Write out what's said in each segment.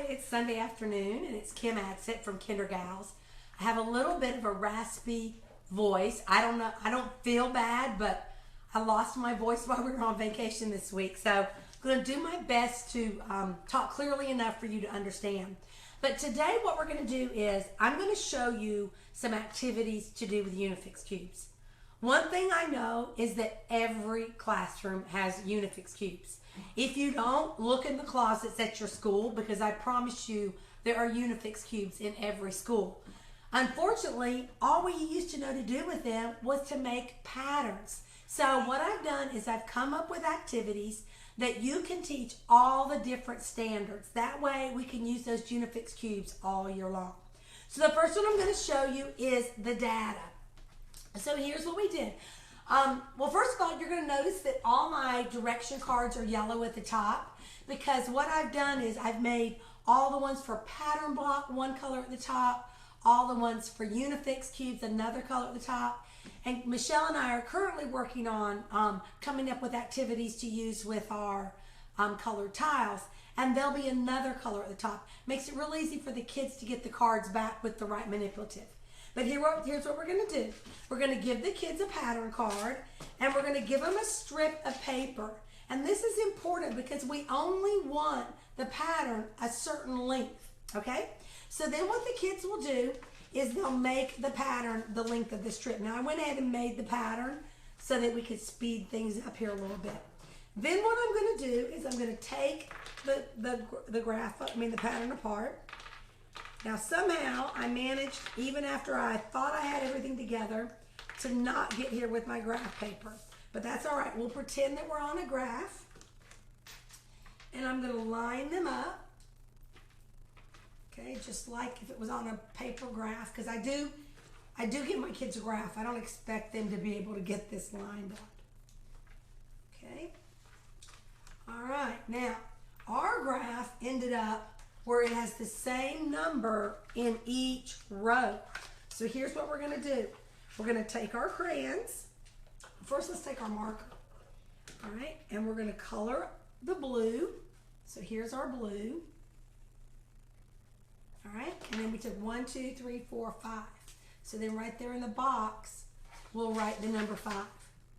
it's Sunday afternoon and it's Kim Adsit from KinderGals. I have a little bit of a raspy voice. I don't know, I don't feel bad, but I lost my voice while we were on vacation this week. So I'm going to do my best to talk clearly enough for you to understand. But today what we're going to do is I'm going to show you some activities to do with Unifix cubes. One thing I know is that every classroom has Unifix cubes. If you don't, look in the closets at your school, because I promise you there are Unifix cubes in every school. Unfortunately, all we used to know to do with them was to make patterns. So what I've done is I've come up with activities that you can teach all the different standards. That way we can use those Unifix cubes all year long. So the first one I'm going to show you is the data. So here's what we did. Well, first of all, you're going to notice that all my direction cards are yellow at the top, because what I've done is I've made all the ones for pattern block one color at the top, all the ones for Unifix cubes another color at the top, and Michelle and I are currently working on coming up with activities to use with our colored tiles, and there'll be another color at the top. Makes it real easy for the kids to get the cards back with the right manipulative. But here's what we're going to do. We're going to give the kids a pattern card, and we're going to give them a strip of paper. And this is important because we only want the pattern a certain length, okay? So then what the kids will do is they'll make the pattern the length of the strip. Now I went ahead and made the pattern so that we could speed things up here a little bit. Then what I'm going to do is I'm going to take the pattern apart. Now somehow I managed, even after I thought I had everything together, to not get here with my graph paper. But that's all right. We'll pretend that we're on a graph. And I'm going to line them up. Okay, just like if it was on a paper graph, because I do give my kids a graph. I don't expect them to be able to get this lined up. Okay. All right. Now, our graph ended up where it has the same number in each row. So here's what we're going to do. We're going to take our crayons. First, let's take our marker. All right, and we're going to color the blue. So here's our blue. All right, and then we took 1, 2, 3, 4, 5. So then right there in the box, we'll write the number 5.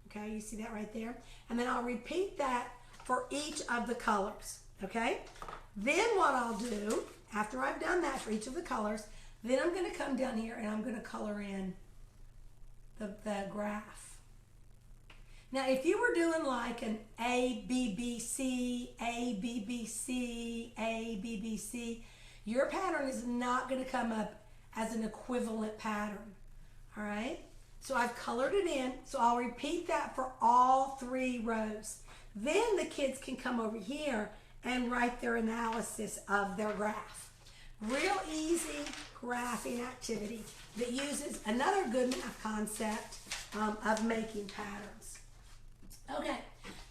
Okay, you see that right there? And then I'll repeat that for each of the colors. Okay? Then what I'll do, after I've done that for each of the colors, then I'm going to come down here and I'm going to color in the graph. Now, if you were doing like an A, B, B, C, A, B, B, C, A, B, B, C, your pattern is not going to come up as an equivalent pattern. All right? So I've colored it in, so I'll repeat that for all 3 rows. Then the kids can come over here and write their analysis of their graph. Real easy graphing activity that uses another good math concept of making patterns. Okay,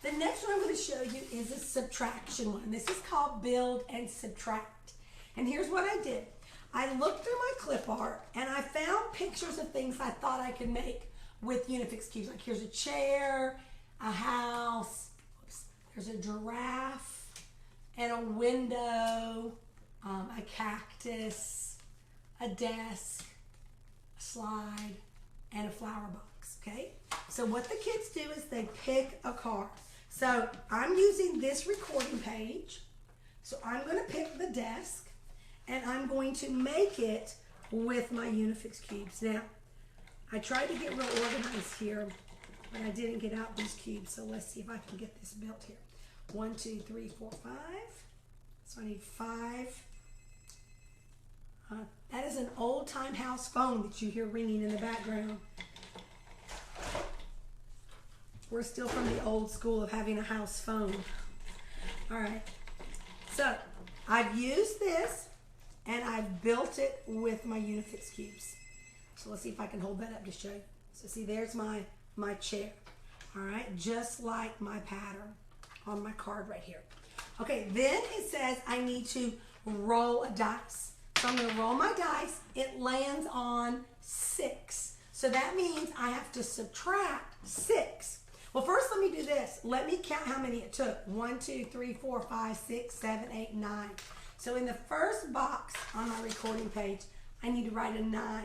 the next one I'm going to show you is a subtraction one. This is called build and subtract. And here's what I did. I looked through my clip art and I found pictures of things I thought I could make with Unifix cubes. Like here's a chair, a house, there's a giraffe, and a window, a cactus, a desk, a slide, and a flower box, okay? So what the kids do is they pick a card. So I'm using this recording page. So I'm going to pick the desk, and I'm going to make it with my Unifix cubes. Now, I tried to get real organized here, but I didn't get out these cubes. So let's see if I can get this built here. 1, 2, 3, 4, 5. So I need 5. That is an old-time house phone that you hear ringing in the background. We're still from the old school of having a house phone. All right. So I've used this, and I've built it with my Unifix cubes. So let's see if I can hold that up to show you. So see, there's my chair. All right, just like my pattern on my card right here. Okay, then it says I need to roll a dice. So I'm going to roll my dice. It lands on 6. So that means I have to subtract 6. Well, first let me do this. Let me count how many it took. 1, 2, 3, 4, 5, 6, 7, 8, 9. So in the first box on my recording page, I need to write a 9.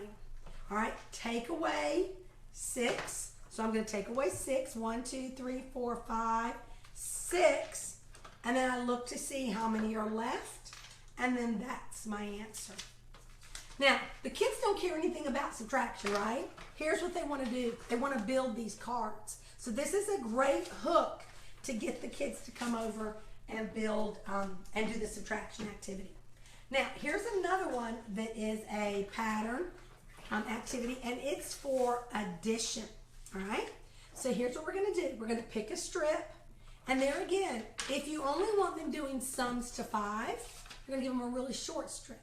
All right, take away 6. So I'm going to take away 6. 1, 2, 3, 4, 5, 6. And then I look to see how many are left. And then that's my answer. Now, the kids don't care anything about subtraction, right? Here's what they want to do. They want to build these cards. So this is a great hook to get the kids to come over and build and do the subtraction activity. Now, here's another one that is a pattern activity, and it's for addition, all right? So here's what we're going to do. We're going to pick a strip, and there again, if you only want them doing sums to 5, you're going to give them a really short strip.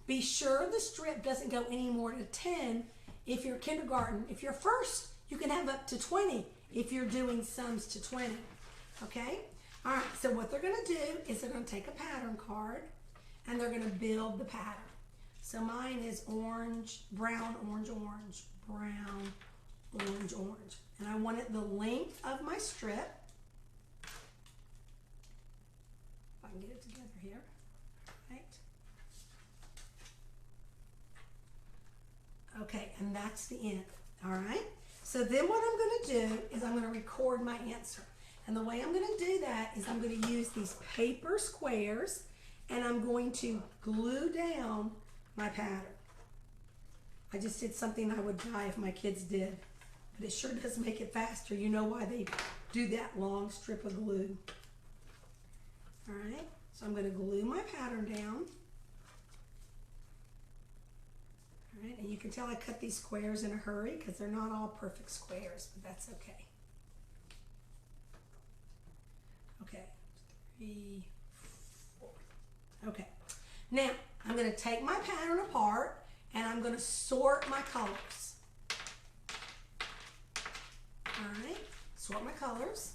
Be sure the strip doesn't go any more to 10 if you're kindergarten. If you're first, you can have up to 20 if you're doing sums to 20, okay? All right, so what they're going to do is they're going to take a pattern card and they're going to build the pattern. So mine is orange, brown, orange, orange, brown, orange, orange. And I want it the length of my strip. If I can get it together here, right? Okay, and that's the end, all right? So then what I'm going to do is I'm going to record my answer. And the way I'm going to do that is I'm going to use these paper squares and I'm going to glue down my pattern. I just did something I would die if my kids did, but it sure does make it faster. You know why they do that long strip of glue. All right, so I'm going to glue my pattern down. All right, and you can tell I cut these squares in a hurry because they're not all perfect squares, but that's okay. Okay, 3, 4. Okay, now I'm going to take my pattern apart and I'm going to sort my colors. All right, sort my colors.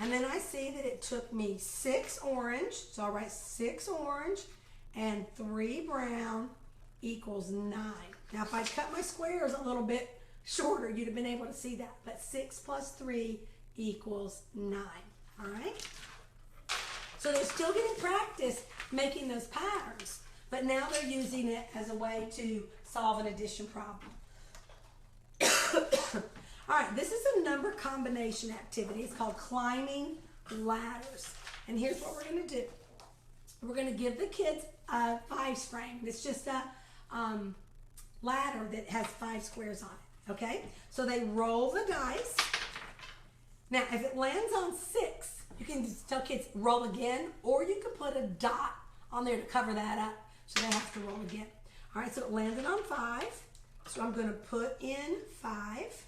And then I see that it took me 6 orange, so I'll write 6 orange and 3 brown equals 9. Now if I cut my squares a little bit shorter, you'd have been able to see that, but 6 plus 3 equals 9, all right? So they're still getting practice making those patterns, but now they're using it as a way to solve an addition problem. All right, this is a number combination activity. It's called climbing ladders. And here's what we're going to do. We're going to give the kids a 5s frame. It's just a ladder that has 5 squares on it, okay? So they roll the dice. Now, if it lands on 6, you can just tell kids roll again, or you can put a dot on there to cover that up so they have to roll again. All right, so it landed on 5. So I'm going to put in 5.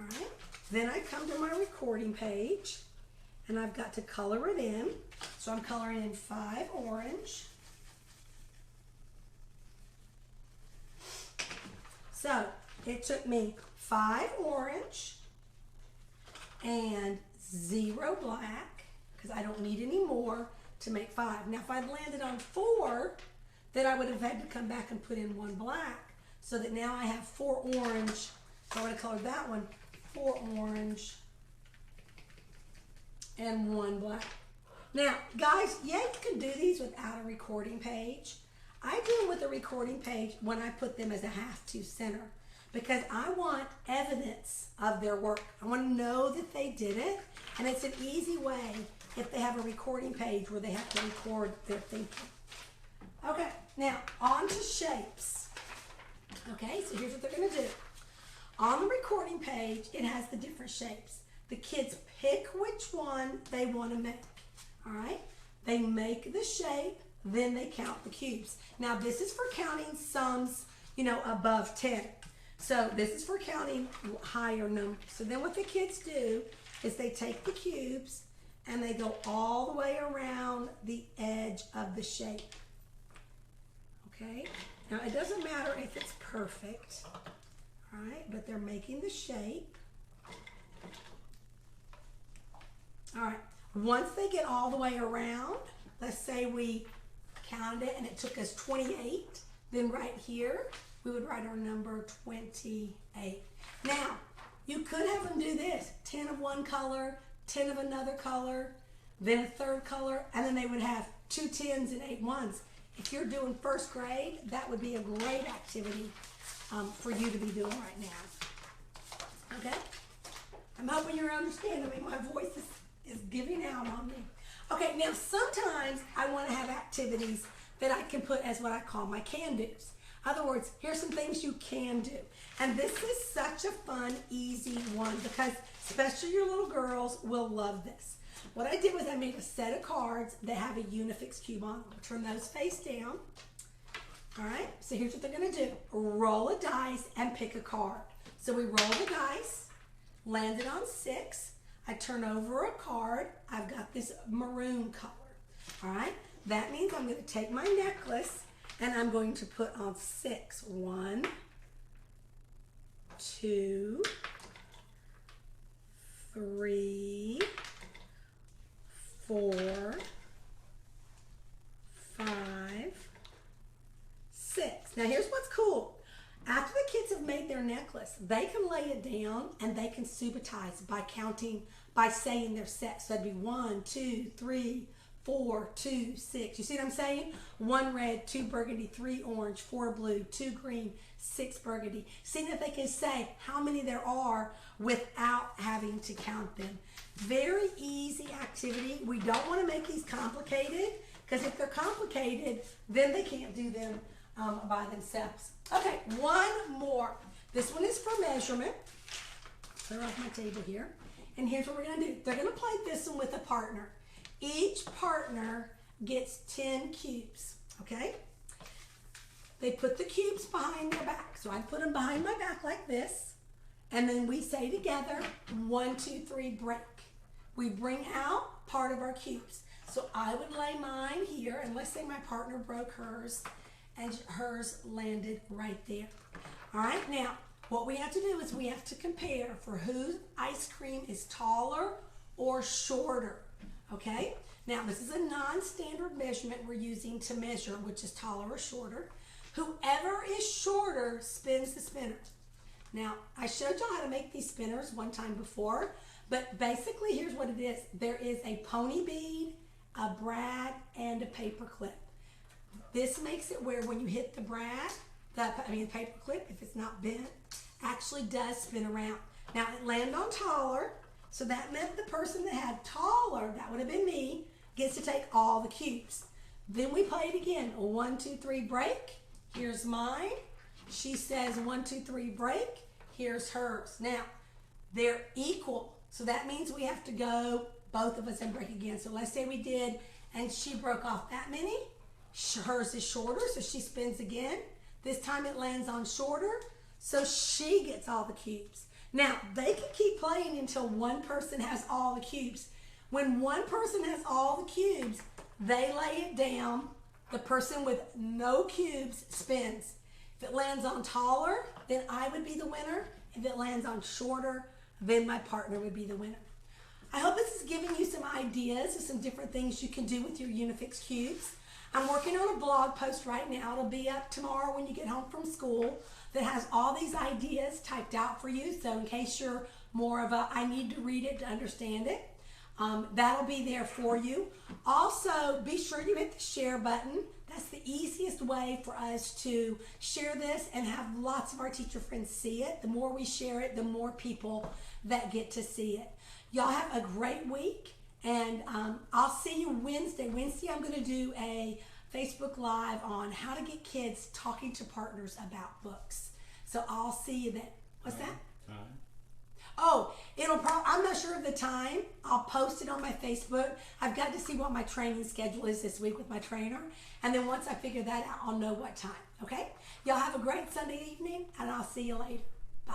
All right, then I come to my recording page and I've got to color it in. So I'm coloring in 5 orange. So it took me 5 orange and 0 black because I don't need any more to make 5. Now if I'd landed on 4, then I would have had to come back and put in 1 black so that now I have 4 orange. So I would have colored that one 4 orange and 1 black. Now, guys, yeah, you can do these without a recording page. I do them with a recording page when I put them as a half to center because I want evidence of their work. I want to know that they did it, and it's an easy way if they have a recording page where they have to record their thinking. Okay, now on to shapes. Okay, so here's what they're going to do. On the recording page, it has the different shapes. The kids pick which one they want to make, all right? They make the shape, then they count the cubes. Now, this is for counting sums, you know, above 10. So this is for counting higher numbers. So then what the kids do is they take the cubes and they go all the way around the edge of the shape, okay? Now, it doesn't matter if it's perfect. All right, but they're making the shape. All right, once they get all the way around, let's say we counted it and it took us 28, then right here, we would write our number 28. Now, you could have them do this, 10 of one color, 10 of another color, then a third color, and then they would have 2 10s and 8 1s. If you're doing first grade, that would be a great activity for you to be doing right now. Okay? I'm hoping you're understanding me. My voice is giving out on me. Okay, now sometimes I want to have activities that I can put as what I call my can-dos. In other words, here's some things you can do. And this is such a fun, easy one because especially your little girls will love this. What I did was I made a set of cards that have a Unifix cube on them. Turn those face down. All right, so here's what they're gonna do. Roll a dice and pick a card. So we roll the dice, landed on 6. I turn over a card. I've got this maroon color. All right, that means I'm gonna take my necklace and I'm going to put on 6. 1, 2, 3, 4, 5, 6. Now here's what's cool. After the kids have made their necklace, they can lay it down and they can subbatize by counting, by saying their sets. So that'd be 1, 2, 3, 4, 2, 6. You see what I'm saying? 1 red, 2 burgundy, 3 orange, 4 blue, 2 green, 6 burgundy. See that they can say how many there are without having to count them. Very easy activity. We don't want to make these complicated because if they're complicated, then they can't do them by themselves. Okay, one more. This one is for measurement. Clear off my table here. And here's what we're going to do. They're going to play this one with a partner. Each partner gets 10 cubes, okay? They put the cubes behind their back. So I put them behind my back like this. And then we say together, 1, 2, 3, break. We bring out part of our cubes. So I would lay mine here, and let's say my partner broke hers, and hers landed right there. All right, now, what we have to do is we have to compare for whose ice cream is taller or shorter, okay? Now, this is a non-standard measurement we're using to measure, which is taller or shorter. Whoever is shorter spins the spinner. Now, I showed y'all how to make these spinners one time before, but basically, here's what it is. There is a pony bead, a brad, and a paper clip. This makes it where when you hit the brad, the paper clip, if it's not bent, actually does spin around. Now, it landed on taller, so that meant the person that had taller, that would have been me, gets to take all the cubes. Then we play it again. 1, 2, 3, break. Here's mine. She says 1, 2, 3, break. Here's hers. Now, they're equal. So that means we have to go, both of us, and break again. So let's say we did, and she broke off that many. Hers is shorter, so she spins again. This time it lands on shorter, so she gets all the cubes. Now, they can keep playing until one person has all the cubes. When one person has all the cubes, they lay it down. The person with no cubes spins. If it lands on taller, then I would be the winner. If it lands on shorter, then my partner would be the winner. I hope this is giving you some ideas of some different things you can do with your Unifix cubes. I'm working on a blog post right now. It'll be up tomorrow when you get home from school that has all these ideas typed out for you. So in case you're more of a, I need to read it to understand it, that'll be there for you. Also, be sure you hit the share button. That's the easiest way for us to share this and have lots of our teacher friends see it. The more we share it, the more people that get to see it. Y'all have a great week, and I'll see you Wednesday. Wednesday, I'm going to do a Facebook Live on how to get kids talking to partners about books. So I'll see you then. What's that? Time. Oh, I'm not sure of the time. I'll post it on my Facebook. I've got to see what my training schedule is this week with my trainer. And then once I figure that out, I'll know what time. Okay? Y'all have a great Sunday evening, and I'll see you later. Bye.